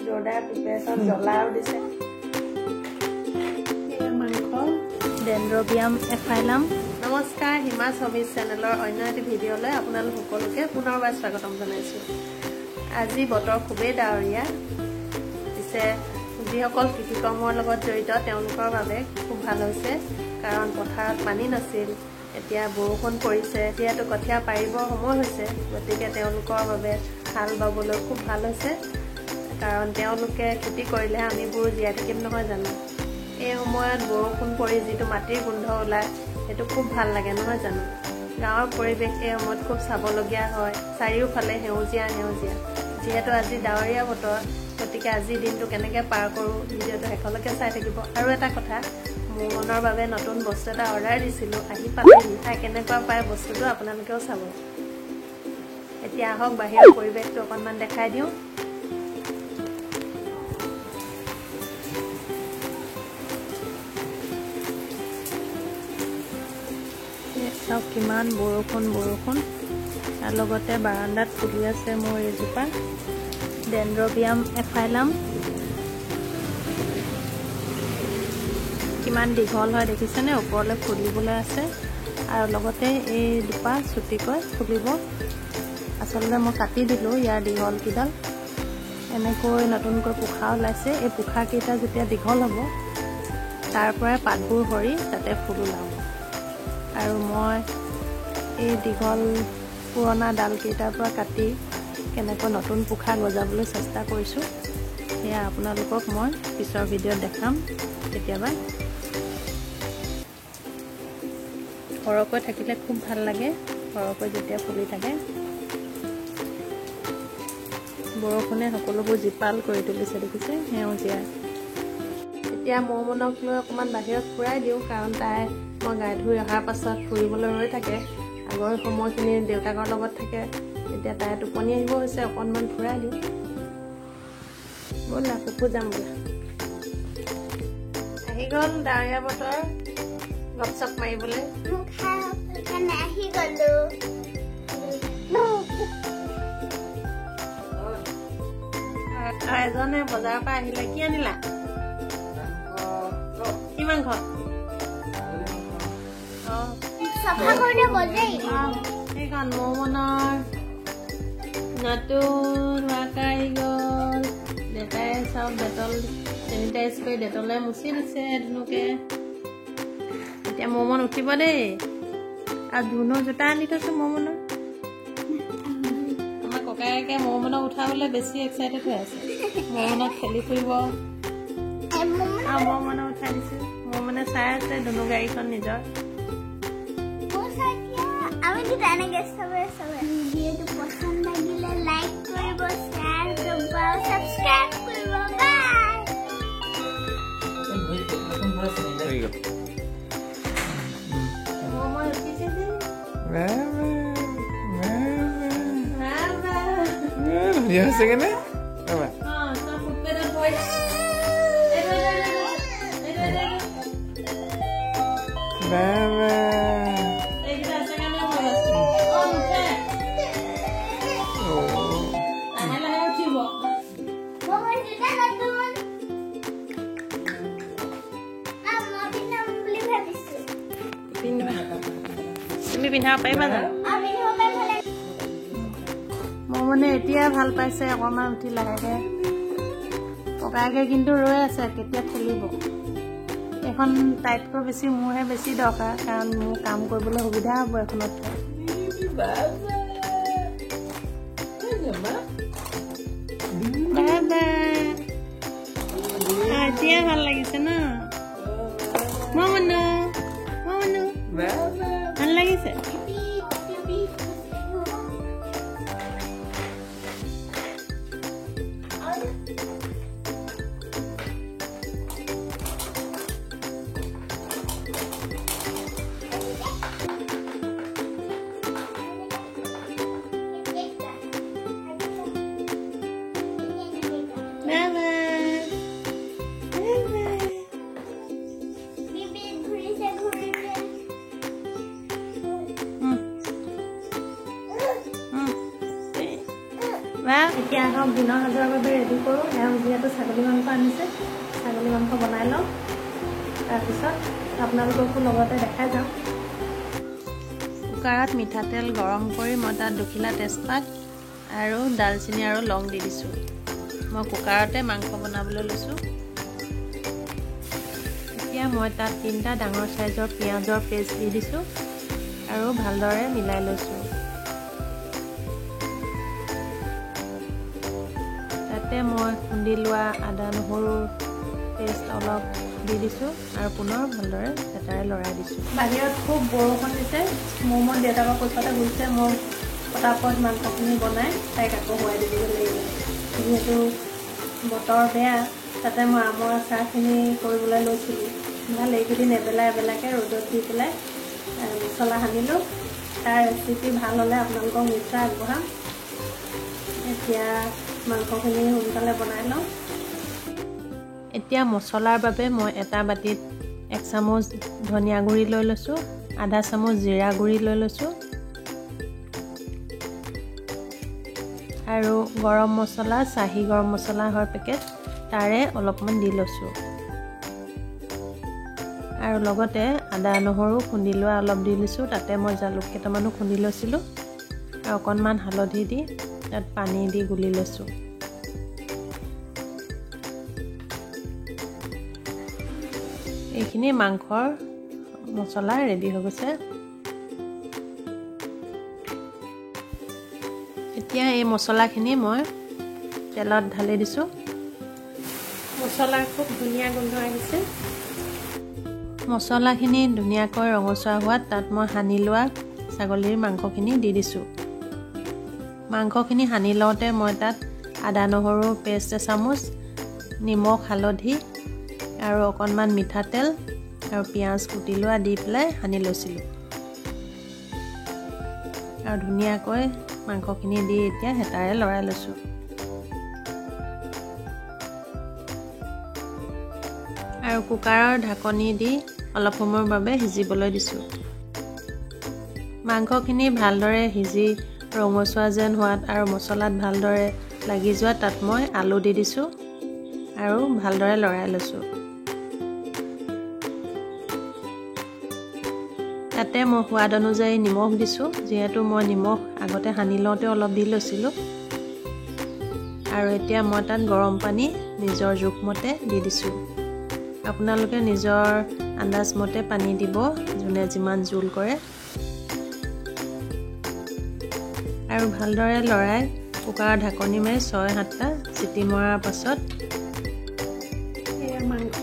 জোৰদাৰ প্ৰিপাৰেশ্যন জ্বলাও দিছে মাংস ডেনড্ৰবিয়াম এফাইলাম। নমস্কাৰ, হিমা ছবিজ চেনেলৰ অন্য এটি ভিডিঅ'লৈ আপোনালোক সকলোকে পুনৰবাৰ স্বাগতম জনাইছোঁ। আজি বতৰ খুবেই ডাৱৰীয়া, পিছে যিসকল কৃষিকৰ্মৰ লগত জড়িত তেওঁলোকৰ বাবে খুব ভাল হৈছে, কাৰণ পথাৰত পানী নাছিল, এতিয়া বৰষুণ পৰিছে, এতিয়াতো কঠীয়া পাৰিবৰ সময় হৈছে, গতিকে তেওঁলোকৰ বাবে হাল বাবলৈ খুব ভাল হৈছে, কাৰণ তেওঁলোকে খেতি কৰিলেহে আমিবোৰ জীয়াই থাকিম নহয় জানো। এই সময়ত বৰষুণ পৰি যিটো মাটিৰ গোন্ধ ওলায় সেইটো খুব ভাল লাগে নহয় জানো। গাঁৱৰ পৰিৱেশ এই সময়ত খুব চাবলগীয়া হয়, চাৰিওফালে সেউজীয়া সেউজীয়া। যিহেতু আজি ডাৱৰীয়া বতৰ, গতিকে আজিৰ দিনটো কেনেকৈ পাৰ কৰোঁ ভিডিঅ'টো শেষলৈকে চাই থাকিব। আৰু এটা কথা, মোৰ মনৰ বাবে নতুন বস্তু এটা অৰ্ডাৰ দিছিলোঁ, আহি পালেহি। খাই কেনেকুৱা পায় বস্তুটো আপোনালোকেও চাব। এতিয়া আহক বাহিৰৰ পৰিৱেশটো অকণমান দেখাই দিওঁ। চাওক কিমান বৰষুণ বৰষুণ। তাৰ লগতে বাৰান্দাত ফুলি আছে মোৰ এজোপা ডেনড্ৰবিয়াম এফাইলাম। কিমান দীঘল হয় দেখিছেনে, ওপৰলৈ ফুলিবলৈ আছে। আৰু লগতে এই দুপা চুটিকৈ ফুলিব। আচলতে মই কাটি দিলোঁ ইয়াৰ দীঘলকেইডাল। এনেকৈ নতুনকৈ পোখা ওলাইছে। এই পোখাকেইটা যেতিয়া দীঘল হ'ব, তাৰ পৰাই পাতবোৰ সৰি তাতে ফুল ওলাব। আৰু মই এই দীঘল পুৰণা ডালকেইটাৰ পৰা কাটি কেনেকৈ নতুন পোখা গজাবলৈ চেষ্টা কৰিছোঁ, সেয়া আপোনালোকক মই পিছৰ ভিডিঅ'ত দেখাম কেতিয়াবা। সৰহকৈ থাকিলে খুব ভাল লাগে, সৰহকৈ যেতিয়া ফুলি থাকে। বৰষুণে সকলোবোৰ জীপাল কৰি তুলিছে দেখিছে, সেউজীয়া। এতিয়া মৌমনক লৈ অকণমান বাহিৰত ফুৰাই দিওঁ, কাৰণ তাই মই গা ধুই অহাৰ পাছত ফুৰিবলৈ ৰৈ থাকে। আগৰ সময়খিনি দেউতাকৰ লগত থাকে, এতিয়া তাই টোপনি আহিব হৈছে, অকণমান ফুৰাই দিওঁ। ব'লা কুকু যাম বোলা। আহি গ'ল ডাৱৰীয়া বতৰ, গপচপ মাৰিবলৈ। এজনে বজাৰৰ পৰা আহিলে। কি আনিলা? কি মাংস? সেইখন মৌমনৰ নতুন ৱাকা আহি গ'ল। দেউতাই চাওক ডেটল চেনিটাইজ কৰি ডেটলে মুচি দিছে ধুনুকে। এতিয়া মৌমন উঠিব দেই। আৰু ধুনু জোতা আনি থৈছো মৌমনৰ। আমাৰ ককায়েকে মৌমনক উঠাবলৈ বেছি এক্সাইটেড হৈ আছে। মৌমনক খেলি ফুৰিব। আৰু মৌমনক উঠাই দিছো। মৌমনে চাই আছে ধুনু গাড়ীখন নিজৰ। ভিডিঅ'টো পছন্দ লাগিলে লাইক কৰিব, শ্বেয়াৰ কৰিব, সাবস্ক্ৰাইব কৰিব। তুমি পিন্ধাব পাৰিবা জানো? মই মানে এতিয়া ভাল পাইছে, অকণমান উঠি লাহেকে। ককায়েকে কিন্তু ৰৈ আছে কেতিয়া খেলিব। এখন তাইতকৈ বেছি মোৰহে বেছি দৰকাৰ, কাৰণ মোৰ কাম কৰিবলৈ সুবিধা হ'ব এখনত। এতিয়া ভাল লাগিছে ন মৌমনু? মৌমনু ভাল লাগিছে? আহক দিনৰ সাজৰ বাবে ৰেডি কৰোঁ। এওঁ যিহেতু ছাগলী মাংস আনিছে, ছাগলী মাংস বনাই লওঁ, তাৰপিছত আপোনালোককো লগতে দেখাই যাওঁ। কুকাৰত মিঠাতেল গৰম কৰি মই তাত 2 খিলা তেজপাত আৰু দালচেনি আৰু লং দি দিছোঁ। মই কুকাৰতে মাংস বনাবলৈ লৈছোঁ। এতিয়া মই তাত 3টা ডাঙৰ চাইজৰ পিঁয়াজৰ পেষ্ট দি দিছোঁ আৰু ভালদৰে মিলাই লৈছোঁ। তাতে মই খুন্দি লোৱা আদা নহৰুৰ পেষ্ট অলপ দি দিছোঁ আৰু পুনৰ ভালদৰে হেতাৰে লৰাই দিছোঁ। বাহিৰত খুব বৰষুণ দিছে। মোৰ দেউতাকৰ পইচাতে গৈছে, মই পটাপট মাংসখিনি বনাই তাইক আকৌ শুৱাই দিবলৈ লাগিব। যিহেতু বতৰ বেয়া, তাতে মই আমৰ আচাৰখিনি কৰিবলৈ লৈছিলোঁ। ভাল এইকেইদিন এবেলাকৈ ৰ'দত দি পেলাই মছলা সানিলোঁ। তাৰ ৰেচিপি ভাল হ'লে আপোনালোকক নিশ্চয় আগবঢ়াম। এতিয়া মাংসখিনি সোনকালে বনাই লওঁ। এতিয়া মছলাৰ বাবে মই এটা বাতিত 1 চামুচ ধনিয়া গুড়ি লৈ লৈছোঁ, আধা চামুচ জিৰা গুড়ি লৈ লৈছোঁ আৰু গৰম মছলা, চাহী গৰম মছলা হয় পেকেট, তাৰে অলপমান দি লৈছোঁ আৰু লগতে আদা নহৰু খুন্দি লোৱা অলপ দি লৈছোঁ। তাতে মই জালুক কেইটামানো খুন্দি লৈছিলোঁ আৰু অকণমান হালধি দি তাত পানী দি গুলি লৈছোঁ। এইখিনি মাংসৰ মছলা ৰেডি হৈ গৈছে। এতিয়া এই মছলাখিনি মই তেলত ঢালি দিছোঁ। মছলাৰ খুব ধুনীয়া গোন্ধ আহিছে। মছলাখিনি ধুনীয়াকৈ ৰঙচুৱা হোৱাত তাত মই সানি লোৱা ছাগলীৰ মাংসখিনি দি দিছোঁ। মাংসখিনি সানি লওঁতে মই তাত আদা নহৰু পেষ্ট 1 চামুচ, নিমখ হালধি আৰু অকণমান মিঠাতেল আৰু পিঁয়াজ কুটি লোৱা দি পেলাই সানি লৈছিলোঁ আৰু ধুনীয়াকৈ মাংসখিনি দি এতিয়া হেতাৰে লৰাই লৈছোঁ। আৰু কুকাৰৰ ঢাকনি দি অলপ সময়ৰ বাবে সিজিবলৈ দিছোঁ। মাংসখিনি ভালদৰে সিজি ৰঙচুৱা যেন হোৱাত আৰু মছলাত ভালদৰে লাগি যোৱাত তাত মই আলু দি দিছোঁ আৰু ভালদৰে লৰাই লৈছোঁ। তাতে মই সোৱাদ অনুযায়ী নিমখ দিছোঁ, যিহেতু মই নিমখ আগতে সানি লওঁতে অলপ দি লৈছিলোঁ। আৰু এতিয়া মই তাত গৰম পানী নিজৰ জোখমতে দি দিছোঁ। আপোনালোকে নিজৰ আন্দাজমতে পানী দিব, যোনে যিমান জোল কৰে। আৰু ভালদৰে লৰাই কুকাৰৰ ঢাকনি মাৰি 6-7টা চিটি মৰাৰ পাছত মাংস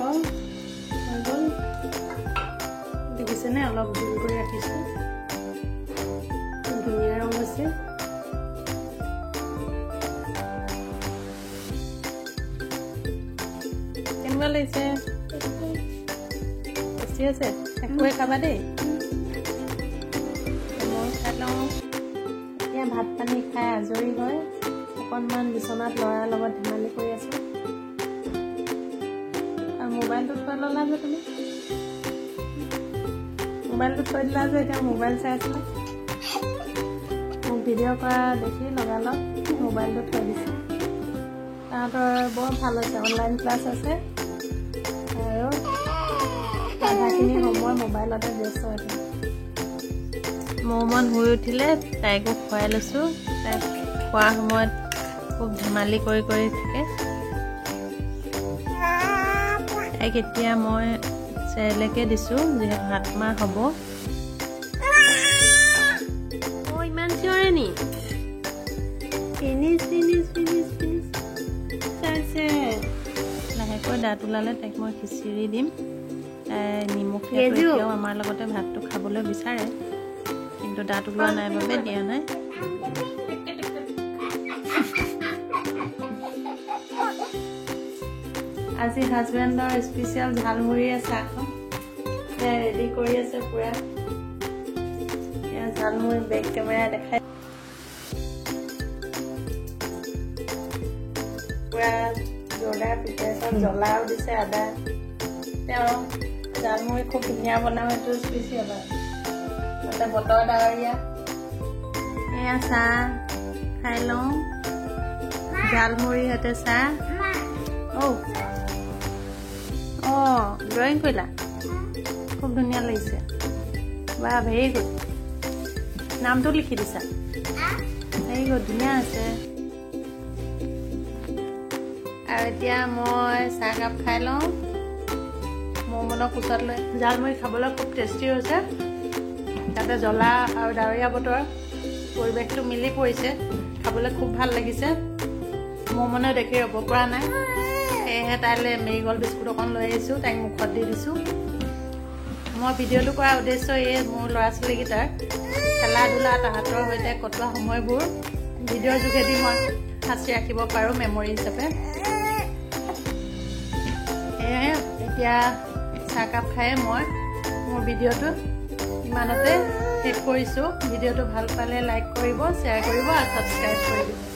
দেখিছেনে, অলপ জোল কৰি ৰাখিছোঁ। ধুনীয়া ৰং আছে। কেনেকুৱা লাগিছে? টেষ্টি আছে? একোৱে খাবা দেই। মই খাই লওঁ। এতিয়া ভাত পানী খাই আজৰি হৈ অকণমান বিচনাত ল'ৰাৰ লগত ধেমালি কৰি আছোঁ। আৰু মোবাইলটো থৈ ল'লা যে তুমি? মোবাইলটো থৈ দিলা যে এতিয়া মোবাইল চাই আছিলা? মোক ভিডিঅ' কৰা দেখি লগালগ মোবাইলটো থৈ দিছে। তাহাঁতৰ বৰ ভাল হৈছে, অনলাইন ক্লাছ আছে আৰু আধাখিনি সময় মোবাইলতে ব্যস্ত হৈ থাকে। মোৰ মন শুই উঠিলে তাইকো খুৱাই লৈছোঁ। তাইক খোৱাৰ সময়ত খুব ধেমালি কৰি থাকে। তাইক এতিয়া মই চেৰেলেকে দিছোঁ, যিহেতু 7 মাহ হ'ব। ইমান চিঞৰে নি? লাহেকৈ দাঁত ওলালে তাইক মই খিচিৰি দিম। তাই নিমখীয়া এতিয়াও আমাৰ লগতে ভাতটো খাবলৈ বিচাৰে, কিন্তু দাঁত ওলোৱা নাই বাবে দিয়া নাই। আজি হাজবেণ্ডৰ স্পেচিয়েল ঝালমুড়িৰে চাহখন ৰেডি কৰি আছে পুৰা। ঝালমুড়ি বেক কেমেৰা দেখাই পুৰা জোৰদাৰ প্ৰিপাৰেশ্যন। জ্বলাও দিছে, আদা। তেওঁ ঝালমুড়ি খুব ধুনীয়া বনাওঁ, এইটো স্পেচিয়েল হয়। তাতে বতৰ ডাৱৰীয়া। এয়া চাহ খাই লওঁ। ঝালমুড়ি হতে চাহ ড্ৰয়িং কৰিলা খুব ধুনীয়া লাগিছে বা ভেৰি গুড নামটো লিখি দিছা ভেৰি গুড ধুনীয়া আছে আৰু এতিয়া মই চাহকাপ খাই লওঁ মোৰ মনৰ কোচত লৈ ঝালমুড়ি খাবলৈ খুব টেষ্টি হৈছে তাতে জ্বলা আৰু ডাৱৰীয়া বতৰ পৰিৱেশটো মিলি পৰিছে খাবলৈ খুব ভাল লাগিছে মোৰ মনে দেখি ৰ'ব পৰা নাই সেয়েহে তাইলৈ মেৰিগ'ল্ড বিস্কুট অকণ লৈ আহিছোঁ তাইক মুখত দি দিছোঁ মই ভিডিঅ'টো কৰাৰ উদ্দেশ্য এই মোৰ ল'ৰা ছোৱালীকেইটাৰ খেলা ধূলা তাহাঁতৰ সৈতে কটোৱা সময়বোৰ ভিডিঅ'ৰ যোগেদি মই সাঁচি ৰাখিব পাৰোঁ মেমৰি হিচাপে সেয়েহে এতিয়া চাহকাপ খাই মই মোৰ ভিডিঅ'টো ইমানতে শেষ কৰিছোঁ ভিডিঅ'টো ভাল পালে লাইক কৰিব শ্বেয়াৰ কৰিব আৰু ছাবস্ক্ৰাইব কৰিব